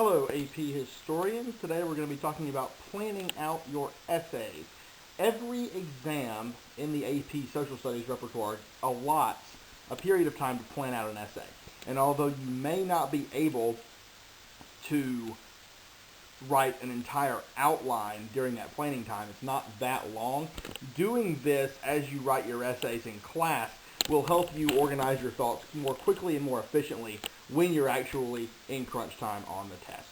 Hello, AP historians. Today we're going to be talking about planning out your essays. Every exam in the AP Social Studies repertoire allots a period of time to plan out an essay. And although you may not be able to write an entire outline during that planning time, it's not that long, doing this as you write your essays in class will help you organize your thoughts more quickly and more efficiently when you're actually in crunch time on the test.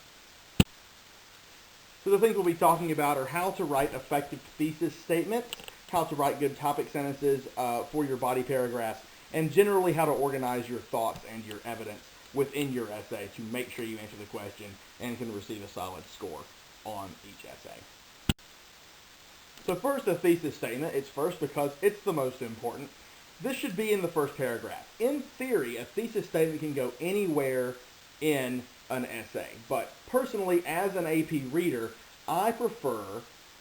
So the things we'll be talking about are how to write effective thesis statements, how to write good topic sentences for your body paragraphs, and generally how to organize your thoughts and your evidence within your essay to make sure you answer the question and can receive a solid score on each essay. So first, a thesis statement. It's first because it's the most important. This should be in the first paragraph. In theory, a thesis statement can go anywhere in an essay, but personally, as an AP reader, I prefer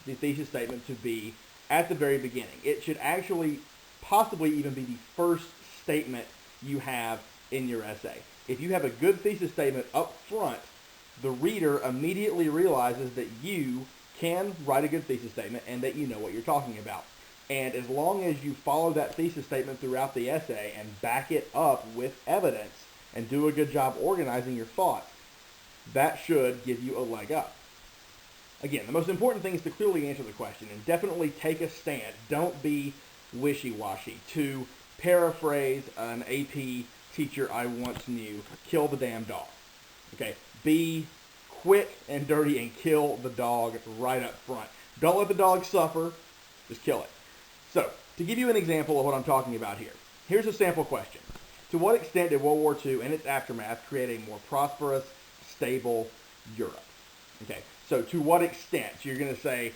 the thesis statement to be at the very beginning. It should actually possibly even be the first statement you have in your essay. If you have a good thesis statement up front, the reader immediately realizes that you can write a good thesis statement and that you know what you're talking about. And as long as you follow that thesis statement throughout the essay and back it up with evidence and do a good job organizing your thoughts, that should give you a leg up. Again, the most important thing is to clearly answer the question and definitely take a stand. Don't be wishy-washy. To paraphrase an AP teacher I once knew, kill the damn dog. Okay, be quick and dirty and kill the dog right up front. Don't let the dog suffer, just kill it. So, to give you an example of what I'm talking about here, here's a sample question. To what extent did World War II and its aftermath create a more prosperous, stable Europe? Okay, so to what extent? You're going to say,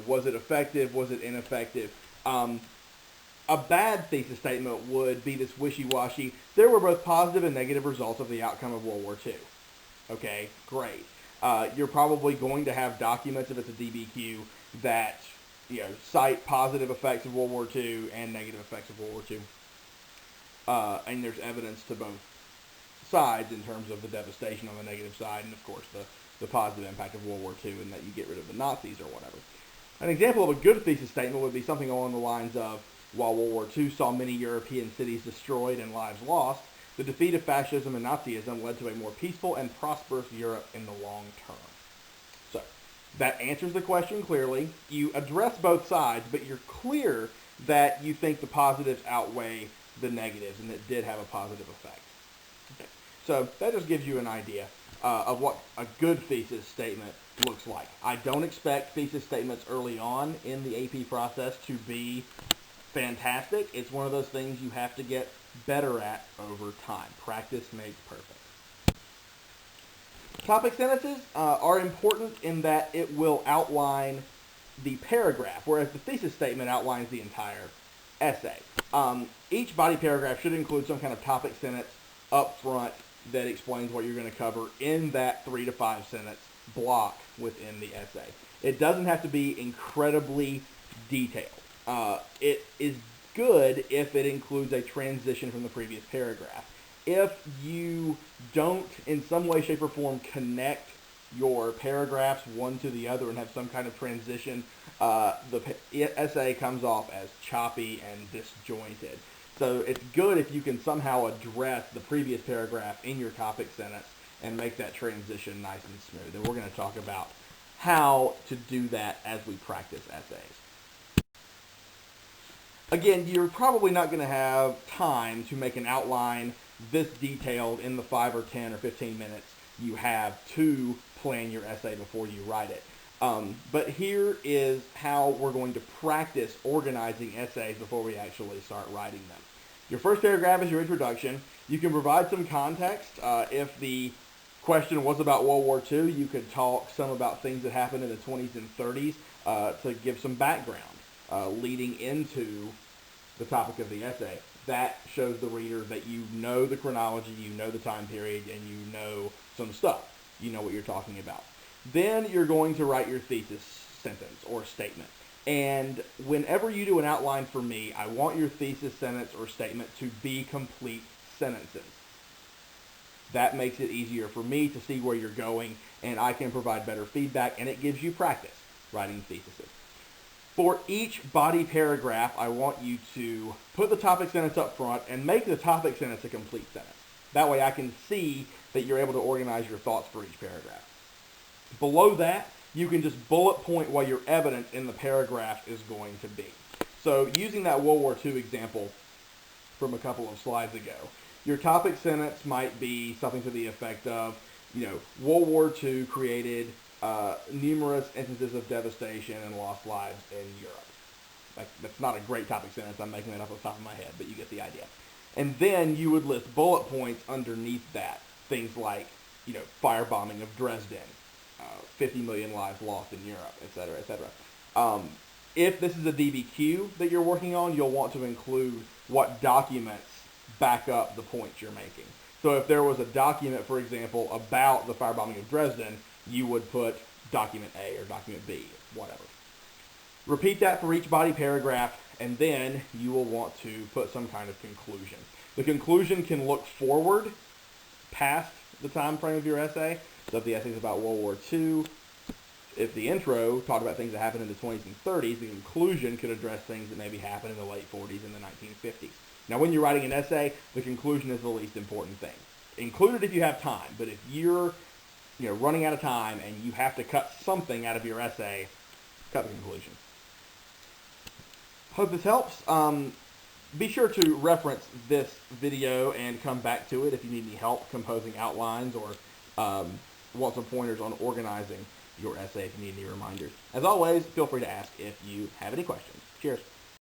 was it effective? Was it ineffective? A bad thesis statement would be this wishy-washy. There were both positive and negative results of the outcome of World War II. Okay, great. You're probably going to have documents if it's a DBQ that cite positive effects of World War II and negative effects of World War II. And there's evidence to both sides in terms of the devastation on the negative side and, of course, the positive impact of World War II and that you get rid of the Nazis or whatever. An example of a good thesis statement would be something along the lines of, while World War II saw many European cities destroyed and lives lost, the defeat of fascism and Nazism led to a more peaceful and prosperous Europe in the long term. So, that answers the question clearly. You address both sides, but you're clear that you think the positives outweigh the negatives and it did have a positive effect. Okay. So that just gives you an idea of what a good thesis statement looks like. I don't expect thesis statements early on in the AP process to be fantastic. It's one of those things you have to get better at over time. Practice makes perfect. Topic sentences are important in that it will outline the paragraph, whereas the thesis statement outlines the entire essay. Each body paragraph should include some kind of topic sentence up front that explains what you're going to cover in that 3 to 5 sentence block within the essay. It doesn't have to be incredibly detailed. It is good if it includes a transition from the previous paragraph. If you don't, in some way, shape, or form, connect your paragraphs one to the other and have some kind of transition, the essay comes off as choppy and disjointed. So it's good if you can somehow address the previous paragraph in your topic sentence and make that transition nice and smooth. And we're going to talk about how to do that as we practice essays. Again, you're probably not going to have time to make an outline this detailed in the 5 or 10 or 15 minutes you have to plan your essay before you write it. But here is how we're going to practice organizing essays before we actually start writing them. Your first paragraph is your introduction. You can provide some context. If the question was about World War II, you could talk some about things that happened in the 20s and 30s to give some background leading into the topic of the essay. That shows the reader that you know the chronology, you know the time period, and you know some stuff. You know what you're talking about. Then you're going to write your thesis sentence or statement. And whenever you do an outline for me, I want your thesis sentence or statement to be complete sentences. That makes it easier for me to see where you're going, and I can provide better feedback, and it gives you practice writing theses. For each body paragraph, I want you to put the topic sentence up front and make the topic sentence a complete sentence. That way I can see that you're able to organize your thoughts for each paragraph. Below that, you can just bullet point what your evidence in the paragraph is going to be. So using that World War II example from a couple of slides ago, your topic sentence might be something to the effect of, World War II created numerous instances of devastation and lost lives in Europe. That's not a great topic sentence. I'm making that up off the top of my head, but you get the idea. And then you would list bullet points underneath that. Things like, firebombing of Dresden, 50 million lives lost in Europe, et cetera, et cetera. If this is a DBQ that you're working on, you'll want to include what documents back up the points you're making. So if there was a document, for example, about the firebombing of Dresden, you would put document A or document B, whatever. Repeat that for each body paragraph, and then you will want to put some kind of conclusion. The conclusion can look forward past the time frame of your essay. So if the essay is about World War II, if the intro talked about things that happened in the 20s and 30s, the conclusion could address things that maybe happened in the late 40s and the 1950s. Now, when you're writing an essay, the conclusion is the least important thing. Include it if you have time, but if you're running out of time and you have to cut something out of your essay, cut the conclusion. Hope this helps. Be sure to reference this video and come back to it if you need any help composing outlines or want some pointers on organizing your essay if you need any reminders. As always, feel free to ask if you have any questions. Cheers.